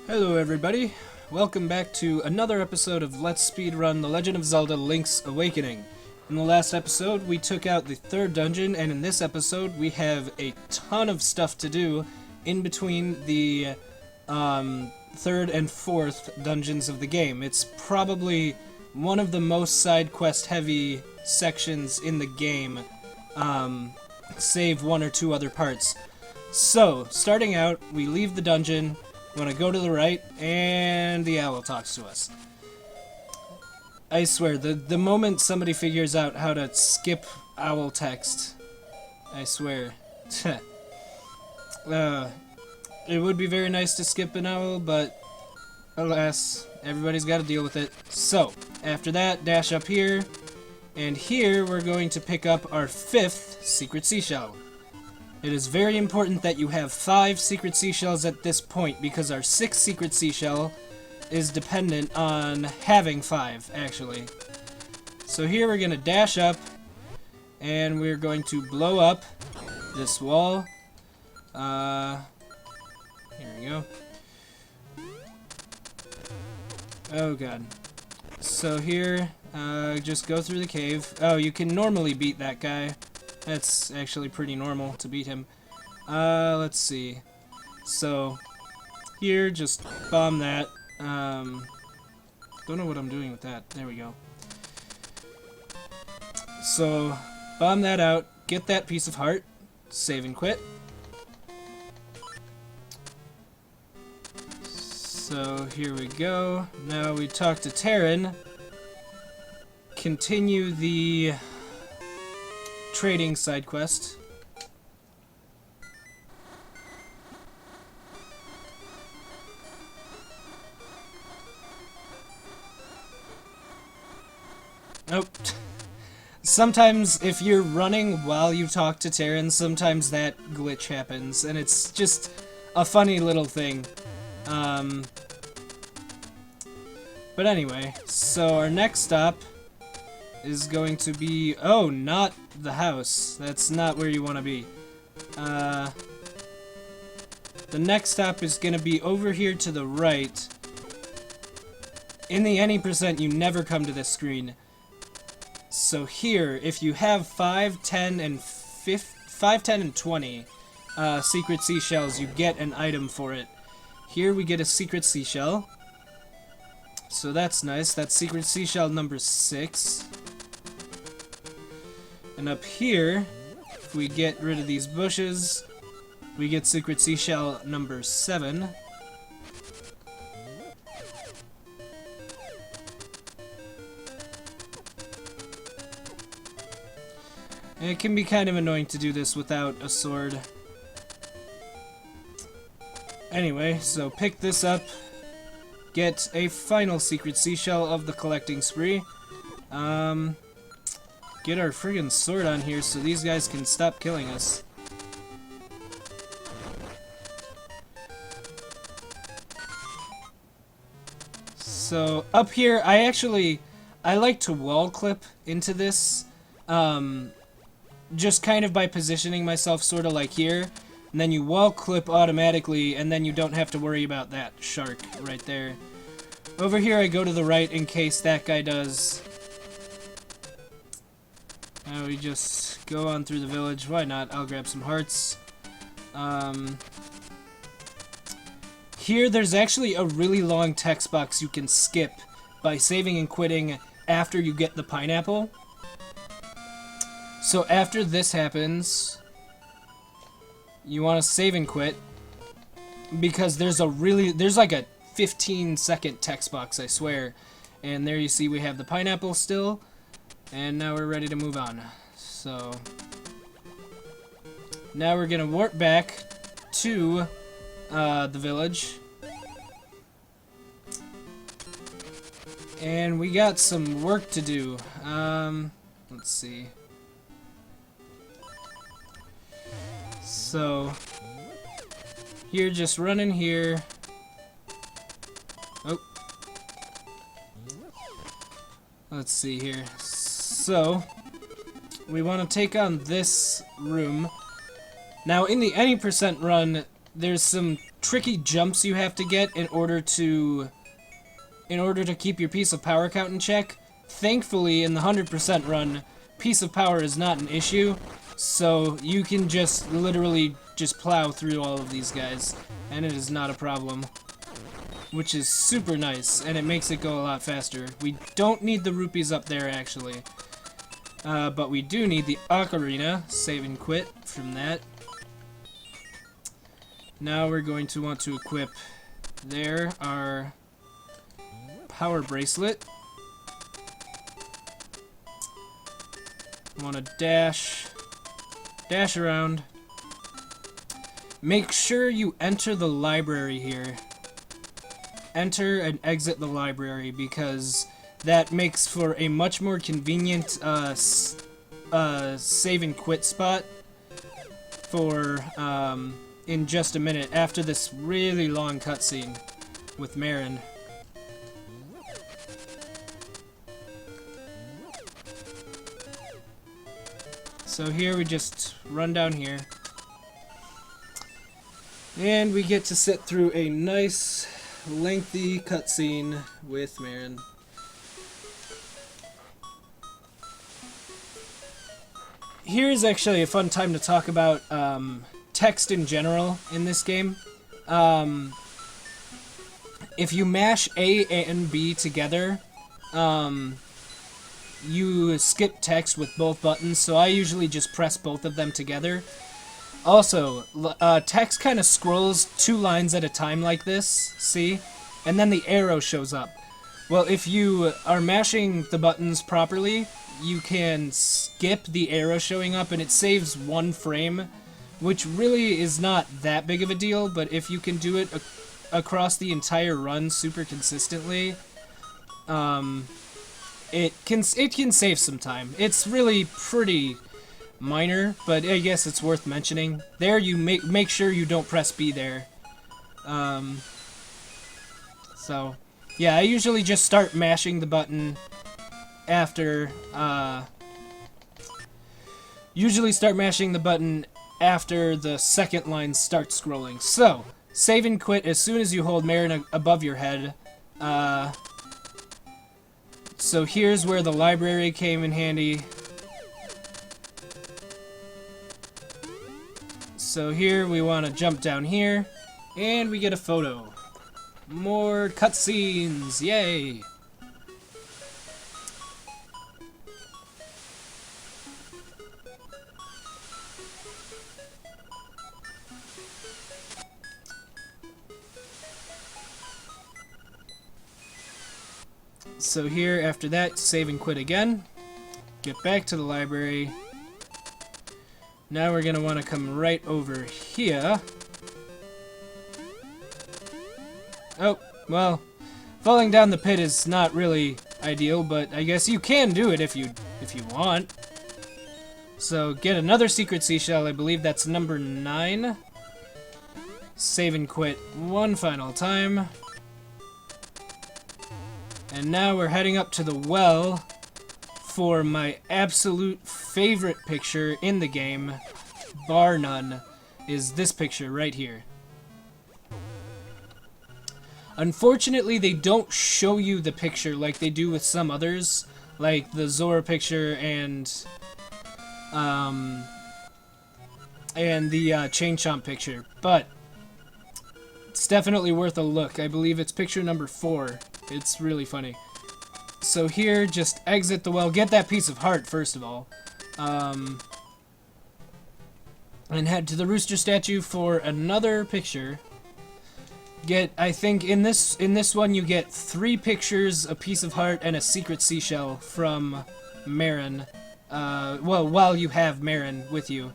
Hello everybody, welcome back to another episode of Let's Speedrun The Legend of Zelda Link's Awakening. In the last episode we took out the third dungeon, and in this episode we have a ton of stuff to do in between the third and fourth dungeons of the game. It's probably one of the most side quest heavy sections in the game, save one or two other parts. So, starting out, we leave the dungeon. We want to go to the right, and the owl talks to us. I swear, the moment somebody figures out how to skip owl text, I swear. It would be very nice to skip an owl, but alas, everybody's got to deal with it. So, after that, dash up here, and here we're going to pick up our 5th secret seashell. It is very important that you have 5 secret seashells at this point, because our 6th secret seashell is dependent on having 5, actually. So here we're going to dash up, and we're going to blow up this wall. Here we go. Oh god. So here, just go through the cave. Oh, you can normally beat that guy. That's actually pretty normal to beat him. Let's see. So, here, just bomb that. Don't know what I'm doing with that. There we go. So, bomb that out, get that piece of heart, save and quit. So, here we go. Now we talk to Terran. Continue the trading side quest. Oh. Sometimes if you're running while you talk to Terran, sometimes that glitch happens, and it's just a funny little thing. But anyway, so our next stop is going to be... Oh, not the house. That's not where you want to be. The next stop is going to be over here to the right. In the any percent, you never come to this screen. So here, if you have 5, 10, and 20 secret seashells, you get an item for it. Here we get a secret seashell. So that's nice. That's secret seashell number 6. And up here, if we get rid of these bushes, we get secret seashell number 7. And it can be kind of annoying to do this without a sword. Anyway, so pick this up, get a final secret seashell of the collecting spree. Get our friggin' sword on here so these guys can stop killing us. So, up here, I like to wall clip into this, just kind of by positioning myself sort of like here, and then you wall clip automatically, and then you don't have to worry about that shark right there. Over here, I go to the right in case that guy does. Now we just go on through the village. Why not? I'll grab some hearts. Here, there's actually a really long text box you can skip by saving and quitting after you get the pineapple. So after this happens, you want to save and quit, because there's like a 15-second text box, I swear. And there you see we have the pineapple still. And now we're ready to move on. So, now we're gonna warp back to the village. And we got some work to do. Let's see. So, here, just run in here. Oh. Let's see here. So, we want to take on this room. Now, in the any percent run, there's some tricky jumps you have to get in order to keep your piece of power count in check. Thankfully, in the 100% run, piece of power is not an issue, so you can just literally just plow through all of these guys, and it is not a problem, which is super nice, and it makes it go a lot faster. We don't need the rupees up there, actually, but we do need the ocarina. Save and quit from that. Now we're going to want to equip there our power bracelet. Want to dash around. Make sure you enter the library here. Enter and exit the library, because that makes for a much more convenient save and quit spot for in just a minute after this really long cutscene with Marin. So here we just run down here, and we get to sit through a nice lengthy cutscene with Marin. Here is actually a fun time to talk about text in general in this game. If you mash A and B together, you skip text with both buttons, so I usually just press both of them together. Also, text kind of scrolls 2 lines at a time like this, see? And then the arrow shows up. Well, if you are mashing the buttons properly, you can skip the arrow showing up, and it saves 1 frame, which really is not that big of a deal, but if you can do it across the entire run super consistently, it can save some time. It's really pretty minor, but I guess it's worth mentioning. There, you make sure you don't press B there. So, yeah, I usually just start mashing the button after, the second line starts scrolling. So, save and quit as soon as you hold Marin above your head. So here's where the library came in handy. So here we want to jump down here, and we get a photo. More cutscenes, yay! So here, after that, save and quit again. Get back to the library. Now we're going to want to come right over here. Oh, well, falling down the pit is not really ideal, but I guess you can do it if you want. So get another secret seashell. I believe that's number 9. Save and quit one final time. And now we're heading up to the well for my absolute favorite picture in the game, bar none, is this picture right here. Unfortunately, they don't show you the picture like they do with some others, like the Zora picture and the Chain Chomp picture, but it's definitely worth a look. I believe it's picture number 4. It's really funny. So here, just exit the well. Get that piece of heart, first of all. And head to the rooster statue for another picture. I think in this one you get 3 pictures, a piece of heart, and a secret seashell from Marin. Well, while you have Marin with you.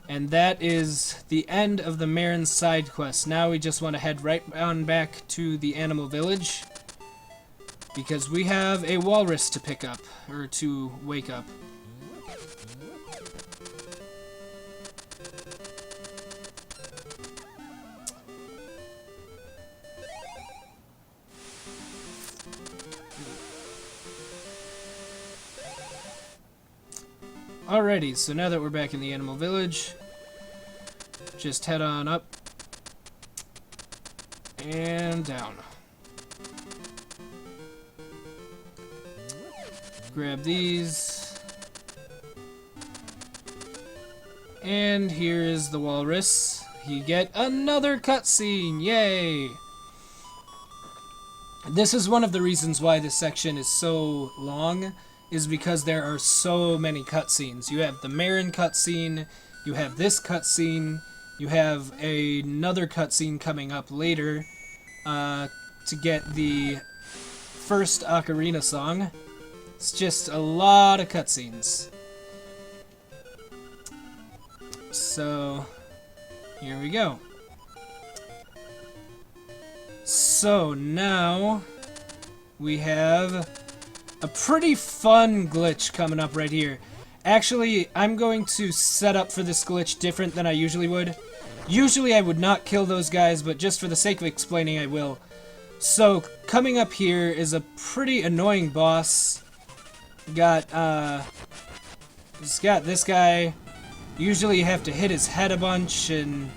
And that is the end of the Marin side quest. Now we just want to head right on back to the animal village, because we have a walrus to pick up, or to wake up. Alrighty, so now that we're back in the animal village, just head on up And down. Grab these. And here is the walrus. You get another cutscene! Yay! This is one of the reasons why this section is so long, is because there are so many cutscenes. You have the Marin cutscene, you have this cutscene, you have another cutscene coming up later to get the first ocarina song. It's just a lot of cutscenes. So, here we go. So now we have a pretty fun glitch coming up right here. Actually, I'm going to set up for this glitch different than I usually would. Usually I would not kill those guys, but just for the sake of explaining, I will. So, coming up here is a pretty annoying boss. It's got this guy. Usually you have to hit his head a bunch, and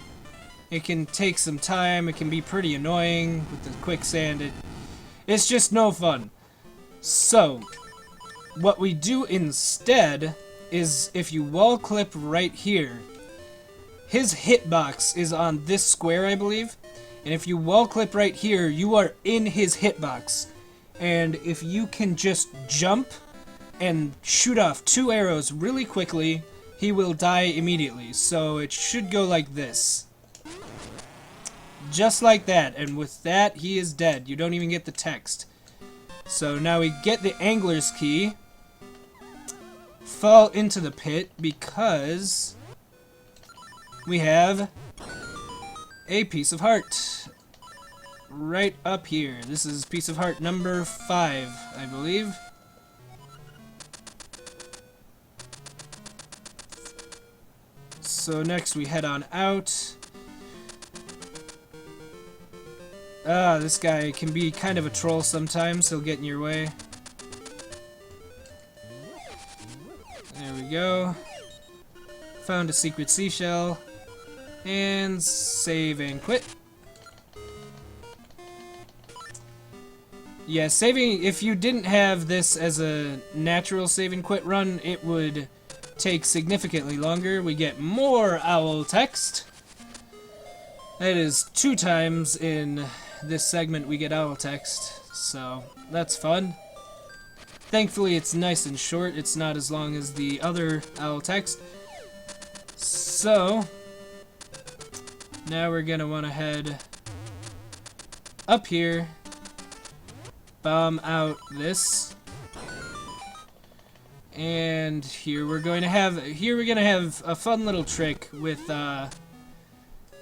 it can take some time. It can be pretty annoying with the quicksand. It's just no fun. So, what we do instead is if you wall clip right here, his hitbox is on this square, I believe. And if you wall clip right here, you are in his hitbox. And if you can just jump and shoot off 2 arrows really quickly, he will die immediately. So it should go like this. Just like that, and with that, he is dead. You don't even get the text. So now we get the angler's key. Fall into the pit because we have a piece of heart. Right up here. This is piece of heart number 5, I believe. So next we head on out. This guy can be kind of a troll sometimes. He'll get in your way. There we go. Found a secret seashell. And save and quit. Yeah, saving, if you didn't have this as a natural save and quit run, it would take significantly longer. We get more owl text. That is 2 times in this segment we get owl text, so that's fun. Thankfully it's nice and short, it's not as long as the other owl text. So, now we're gonna want to head up here, bomb out this, and here we're gonna have a fun little trick with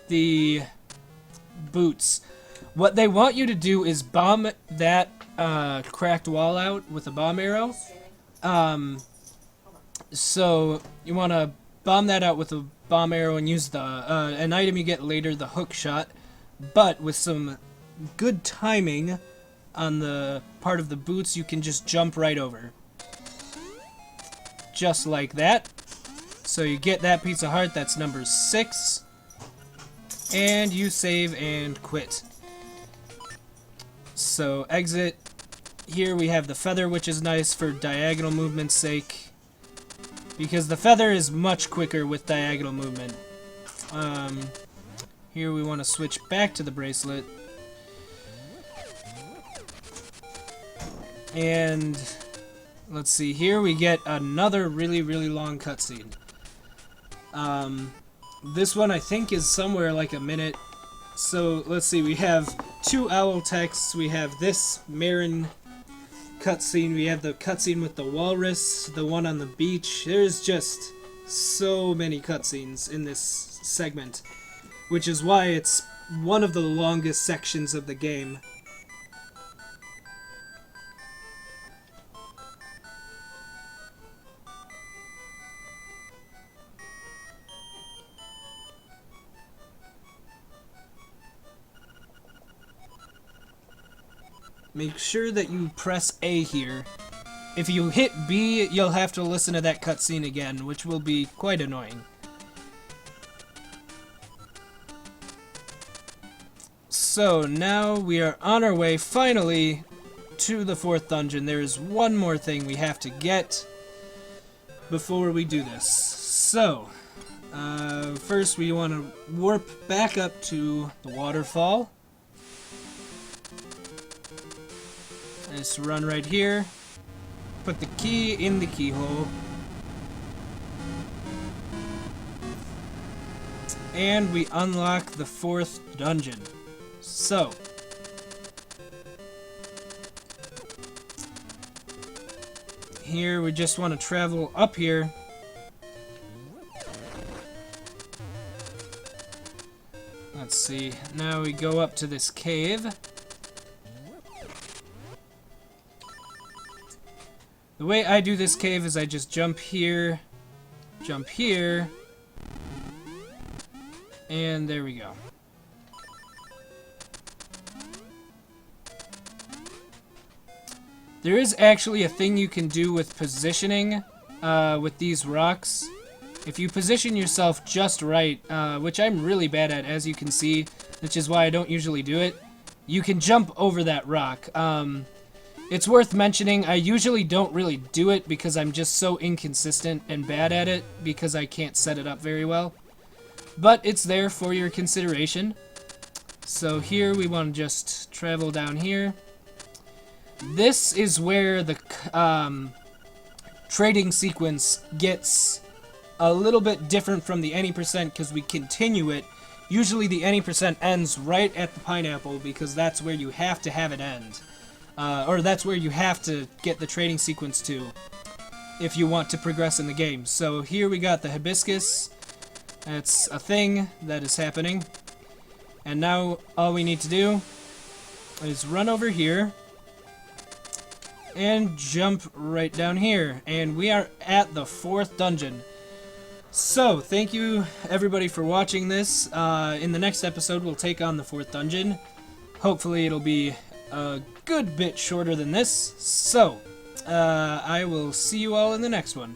the boots. What they want you to do is bomb that cracked wall out with a bomb arrow. So you want to bomb that out with a bomb arrow and use the an item you get later, the hook shot. But with some good timing on the part of the boots, you can just jump right over. Just like that. So you get that piece of heart, that's number 6. And you save and quit. So exit. Here we have the feather, which is nice for diagonal movement's sake, because the feather is much quicker with diagonal movement. Here we want to switch back to the bracelet. And let's see, here we get another really long cutscene. This one I think is somewhere like a minute. So let's see, we have 2 owl texts, we have this Marin cutscene, we have the cutscene with the walrus, the one on the beach. There's just so many cutscenes in this segment, which is why it's one of the longest sections of the game. Make sure that you press A here. If you hit B, you'll have to listen to that cutscene again, which will be quite annoying. So now we are on our way finally to the 4th dungeon. There is one more thing we have to get before we do this. So, first we want to warp back up to the waterfall. Just run right here. Put the key in the keyhole. And we unlock the 4th dungeon. So, here we just want to travel up here. Let's see. Now we go up to this cave. The way I do this cave is I just jump here, and there we go. There is actually a thing you can do with positioning with these rocks. If you position yourself just right, which I'm really bad at, as you can see, which is why I don't usually do it, you can jump over that rock. It's worth mentioning, I usually don't really do it because I'm just so inconsistent and bad at it because I can't set it up very well. But it's there for your consideration. So here we want to just travel down here. This is where the trading sequence gets a little bit different from the any percent because we continue it. Usually the any percent ends right at the pineapple because that's where you have to have it end. Or that's where you have to get the trading sequence to if you want to progress in the game. So here we got the hibiscus. That's a thing that is happening. And now all we need to do is run over here and jump right down here. And we are at the 4th dungeon. So, thank you everybody for watching this. In the next episode we'll take on the 4th dungeon. Hopefully it'll be a good bit shorter than this. So, I will see you all in the next one.